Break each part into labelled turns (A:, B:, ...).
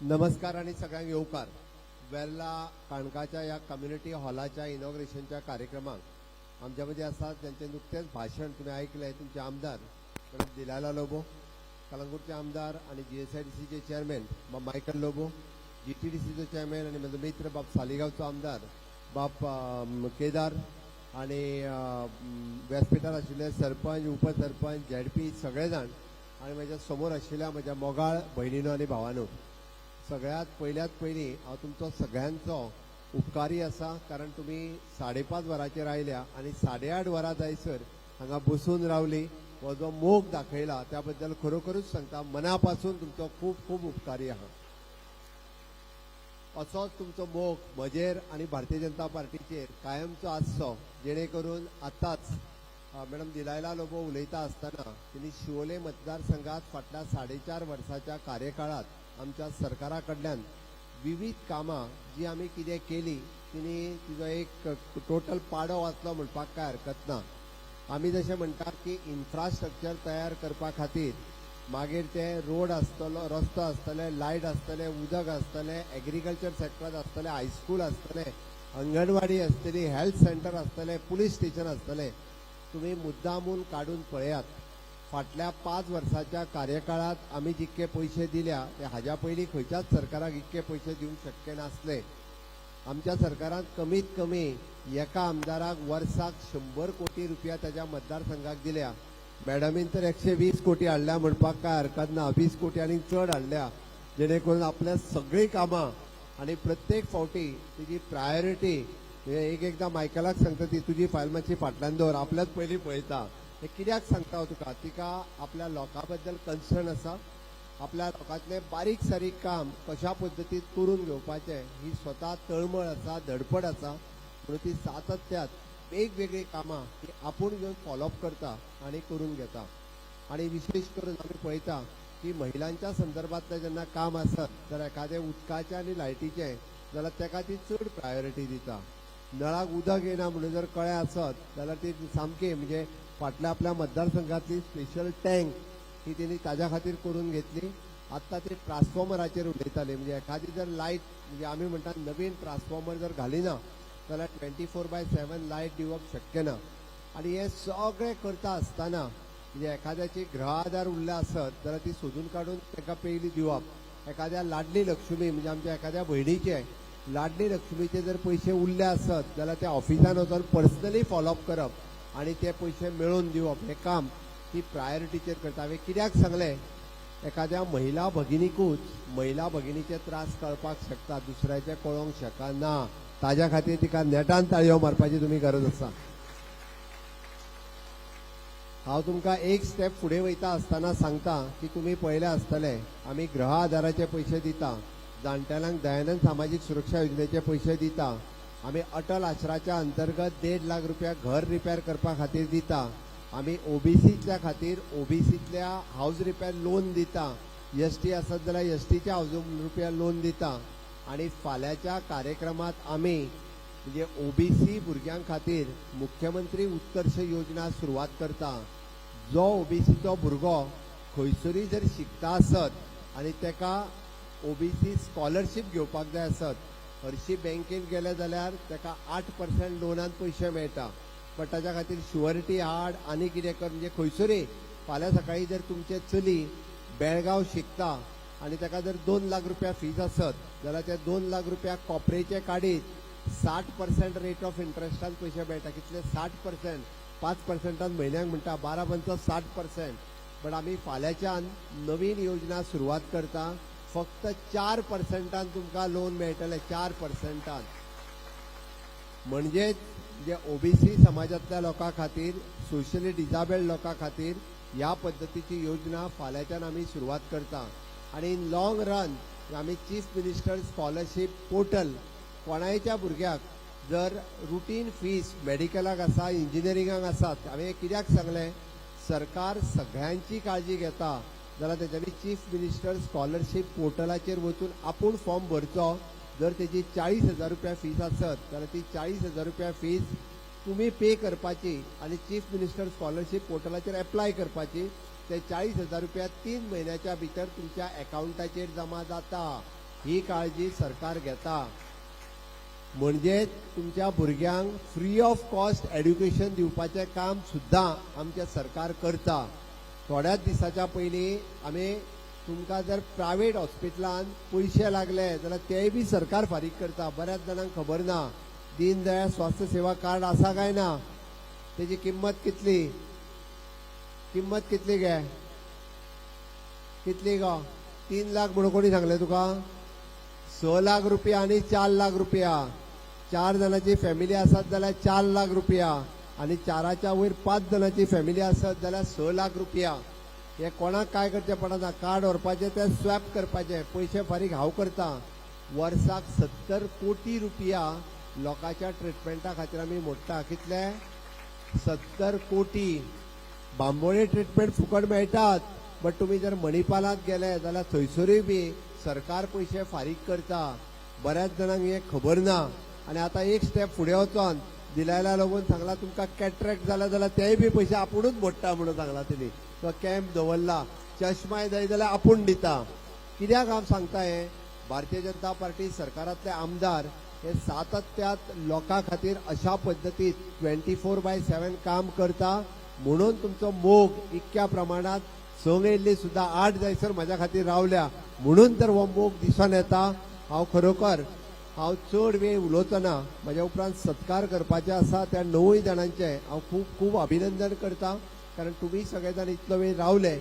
A: नमस्कार आणि सगळ्यांक येवकार. वेर्ला काणकाच्या या कम्युनिटी हॉलाच्या इनॉग्रेशनच्या कार्यक्रमाक आमच्या मध्ये आसात ज्यांचे नुकतेच भाषण तुम्ही ऐकले. तुमचे आमदार मॅडम दिलाला लोबो, कलंगूटचे आमदार आणि GSIDCचे चेअरमॅन बाब मायकल लोबो, GTDCचो चेअरमॅन आणि माझो मित्र बाब सालिगांवचो आमदार बाब केदार आणि व्यासपीठार आशिल्ले सरपंच, उपसरपंच, ZP सगळे जाण आणि माझ्या समोर आशिल्ल्या माझ्या मोगाळ भयणीनो आणि भावांनो, सगळ्यात पयली हांव तुमचो सगळ्यांचो उपकारी आसा. कारण तुम्ही 5:30 वरांचेर आयल्या आणि 8:30 वरां जायसर हांगा बसून रावली, हो जो मोग दाखयला त्या बद्दल खरोखरूच सांगता, मनापासून तुमचो खूब खूब उपकारी आहा. असोच तुमचो मोग म्हजेर आणि भारतीय जनता पार्टीचेर कायमचो आसचो, जेणे करून आतांच मॅडम दिलायला लोबो उलयता आसतना तिणी शिवोले मतदारसंघात फाटल्या 4.5 वर्साच्या कार्यकाळात आमच्या सरकारा कडल्यान विविध कामां जी आमी कितें केली तिणी तिजो एक टोटल पाडो वाचलो म्हणपाक काय हरकत ना. आमी जशें म्हणटात की इन्फ्रास्ट्रक्चर तयार करपा खातीर मागीर ते रोड आसतलो, रस्तो आसतले, लायट आसतले, उदक आसतले, एग्रीकल्चर सेक्टर आसतले, हायस्कूल आसतले, अंगणवाडी आसतली, हेल्थ सेंटर आसतले, पुलीस स्टेशन आसतले. तुम्ही मुद्दामून काढून पळयात, फाटल्या 5 वर्साच्या कार्यकाळात आम्ही जितके पैसे दिल्या ते हाज्या पयलीं खंयच्याच सरकाराक इतके पैसे दिवंक शक्य नासले. आमच्या सरकारान कमीत कमी एका आमदाराक वर्साक 100 कोटी रुपया त्याच्या मतदारसंघाक दिल्या. मॅडमीन तर 120 कोटी हाडल्या म्हणपाक काय हरकत ना, 20 कोटी आनी चड हाडल्या, जेणे करून आपल्या सगळी कामां आणि प्रत्येक फावटी तिची प्रायोरिटी एकदा मायकलाक सांगता ती तुजी फायल मातशी फाटल्यान दवर, आपल्याच पयलीं पळयता. हे कित्याक सांगता तुका, तिका आपल्या लोकां बद्दल कन्सर्न आसा. आपल्या लोकांतले बारीक सारीक काम कशा पद्दतीन करून घेवपाचें ही स्वता तळमळ आसा, धडपड आसा. म्हणून ती सातत्यात वेगवेगळी कामां ही आपूण घेवन फॉलोअप करता आणि करून घेता. आणि विशेष करून आमी पळयता की महिलांच्या संदर्भातलें जेन्ना काम आसत जाल्यार एखादें उदकाचें आनी लायटीचें जाल्यार तेका ती चड प्रायोरिटी दिता. नळाक उदक येना म्हणून जर कळे आसत जाल्यार ती सामकी म्हणजे फाटल्या आपल्या मतदारसंघातली स्पेशल टँक ही तिने ताज्या खातीर करून घेतली. आत्ता ते ट्रान्सफॉर्मराचेर उलयताले, म्हणजे एखादी जर लायट म्हणजे आमी म्हणटा नवीन ट्रान्सफॉर्मर जर घालिना जाल्यार 24/7 लायट दिवप शक्य ना. आणि हे सगळें करता आसतना म्हणजे एखाद्याची गृह आधार उरले आसत जाल्यार ती सोदून काडून ताका पयलीं दिवप. एखाद्या लाडली लक्ष्मी म्हणजे आमच्या एखाद्या भयणीचे लाडली लक्ष्मीचे जर पैसे उरले आसत जाल्यार त्या ऑफिसान वचून पर्सनली फॉलोअप करप आणि ते पैसे मेळोवन दिवप, हे काम ती प्रायोरिटीचेर करता. हांवें कित्याक सांगलें, एखाद्या महिला भगिनीचे त्रास कळपाक शकता, दुसऱ्याचे कळोवंक शकना. ताज्या खातीर तिका नेटान ताळयो मारपाची तुमी गरज आसा. हांव तुमकां एक स्टेप फुडें वयता आसतना सांगता की तुमी पळयलें आसतलें आमी गृह आधाराचे पयशे दिता, जाणटेल्यांक दयानंद सामाजीक सुरक्षा योजनेचे पयशे दिता, आमी अटल आश्राच्या अंतर्गत 1.5 लाख रुपया घर रिपेर करपा खातीर दिता, आमी ओबीसीच्या खातीर ओबीसीतल्या हाऊस रिपेर लोन दिता, ST आसत जाल्यार STच्या हाऊस रिपेर लोन दिता. आणि फाल्याच्या कार्यक्रमात आमी म्हणजे ओबीसी भुरग्यां खातीर मुख्यमंत्री उत्कर्ष योजना सुरवात करता. जो ओबीसीचो भुरगो खंयसरी जर शिकता आसत आणि तेका ओबीसी स्कॉलरशीप घेवपाक जाय आसत, हरशी बँकेन गेले जाल्यार तेका 8% लोनान पयशे मेळटा. बट ताच्या खातीर शुअरिटी हाड आनी कितें कर, म्हणजे खंयसरी फाल्यां सकाळी जर तुमचे चली बेळगांव शिकता आणि ताका जर 2 लाख रुपया फीज आसत जाल्यार ते 2 लाख रुपया कॉपरेचे काडीत 60% रेट ऑफ इंट्रस्टान पयशे मेळटा. कितले 60%, 5%, म्हयन्याक म्हणटा 12 60%. बट आमी फाल्यांच्यान नवीन योजना सुरवात करता. फक्त 4% तुमकां लोन मेळटले, 4%. म्हणजेच जे ओबीसी समाजातल्या लोकां खातीर, सोशली डिसेबल्ड लोकां खातीर ह्या पद्दतीची योजना फाल्यांच्यान आमी सुरवात करता. आणि इन लॉंग रन आमी चीफ मिनिस्टर स्कॉलरशीप पोर्टल कोणायच्या भुरग्याक जर रुटीन फीस मेडिकलाक आसा, इंजिनियरिंगाक आसात, हांवें कित्याक सांगलें, सरकार सगळ्यांची काळजी घेता जाल्यार तेच्यांनी चीफ मिनिस्टर स्कॉलरशीप पोर्टलाचेर वचून आपूण फॉर्म भरचो. जर तेजी 40,000 रुपया फीस आसत जाल्यार ती 40,000 रुपया फीस तुम्ही पे करपाची आणि चीफ मिनिस्टर स्कॉलरशीप पोर्टलाचेर एप्लाय करपाची. ते 40,000 रुपया 3 महिन्याच्या भितर तुमच्या अकाउंटाचेर जमा जाता. ही काळजी सरकार घेता. म्हणजे तुमच्या भुरग्यांक फ्री ऑफ कॉस्ट एड्युकेशन दिवपाचें काम सुद्धा आमचे सरकार करता. थोड्याच दिसाच्या पयलीं आमी तुमकां जर प्रायवेट हॉस्पिटलांत पयशे लागले जाल्यार तेय बी सरकार फारीक करता. बऱ्याच जाणांक खबर ना दीन दयाळ स्वास्थ्य सेवा कार्ड आसा काय ना. तेजी किंमत कितली गे कितली गो 3 लाख म्हणून कोणी सांगले तुका. 6 लाख रुपया आणि 4 लाख रुपया. 4 जणांची फॅमिली आसत जाल्यार 4 लाख रुपया आणि 4च्या वयर 5 जणांची फॅमिली आसत जाल्यार 6 लाख रुपया. हे कोणाक काय करचें पडना. कार्ड व्हरपाचें ते स्वॅप करपाचें. पयशे फारीक हांव करता. वर्साक 70 कोटी रुपया लोकांच्या ट्रिटमेंटा खातीर आमी मोडटा. कितले 70 कोटी. बांबोळे ट्रिटमेंट फुकट मेळटात. बट तुम्ही जर मणिपालांत गेले जाल्यार थंयसरूय बी सरकार पयशे फारीक करता. बऱ्याच जाणांक हे खबर ना. आणि आता एक स्टेप फुडें वचोन दिलायला लागून सांगला तुमकां कॅट्रॅक्ट जाला जाल्यार तेय बी पयशे आपुणूच मोडटा म्हणून सांगला तिणी. तो कॅम्प दवरला. चश्माय जाय जाल्यार आपूण दिता. कित्याक हांव सांगता हे. भारतीय जनता पार्टी सरकारांतले आमदार हे सातत्यात लोकां खातीर अशा पद्दतीत 24/7 काम करता. म्हणून तुमचो मोग इतक्या प्रमाणात संग येयल्ली सुद्धा 8 जायसर म्हाज्या खातीर रावल्या. म्हणून तर हो मोग दिसून येता. हांव खरोखर चड वेळ उलोवचो ना. म्हाज्या उपरांत सत्कार करपाचे आसा त्या 9 जाणांचे हांव खूब खूब अभिनंदन करता. कारण तुम्ही सगळे जाण इतलो वेळ रावले.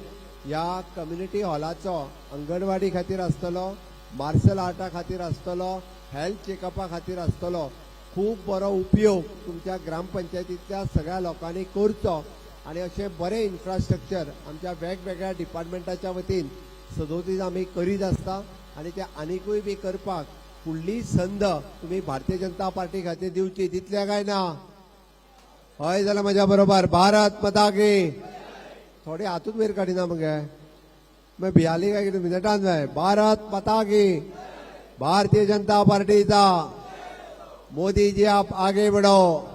A: ह्या कम्युनिटी हॉलाचो अंगणवाडी खातीर आसतलो, मार्शल आर्टा खातीर आसतलो, हेल्थ चेकअपा खातीर आसतलो. खूब बरो उपयोग तुमच्या ग्रामपंचायतींतल्या सगळ्या लोकांनी करचो. आणि असे बरे इन्फ्रास्ट्रक्चर आमच्या वेगवेगळ्या डिपार्टमेंटाच्या वतीन सदोतीस आमी करीत आसता. आणि ते आनीकूय बी करपाक फुडली संद तुम्ही भारतीय जनता पार्टी खातीर दिवची. दितले काय ना. हय जाल्यार म्हज्या बरोबर भारत माता की. थोडे हातूच वयर काडिना मगे. मैं भियाली काय कितें मिनटान जाय. भारत माता की. भारतीय जनता पार्टीचा मोदी जी आप आगे बढ़ो.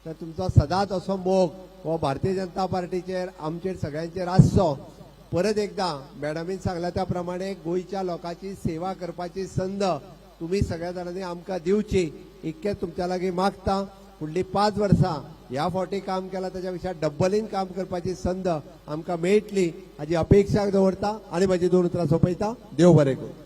A: तर तुमचो सदांच असो मोग हो भारतीय जनता पार्टीचेर आमचेर सगळ्यांचेर आसचो. परत एकदा मॅडमीन सांगला त्या प्रमाणे गोयच्या लोकांची सेवा करपाची संद तुम्ही सगळ्या जाणांनी आमकां दिवची. इतकेच तुमच्या लागीं मागता. फुडली 5 वर्सां ह्या फावटी काम केला त्याच्या पेक्षा डब्बलीन काम करपाची संद आमकां मेळटली हाची अपेक्षा दवरता. आणि म्हजी 2 उतरां सोंपयता. देव बरें करूं.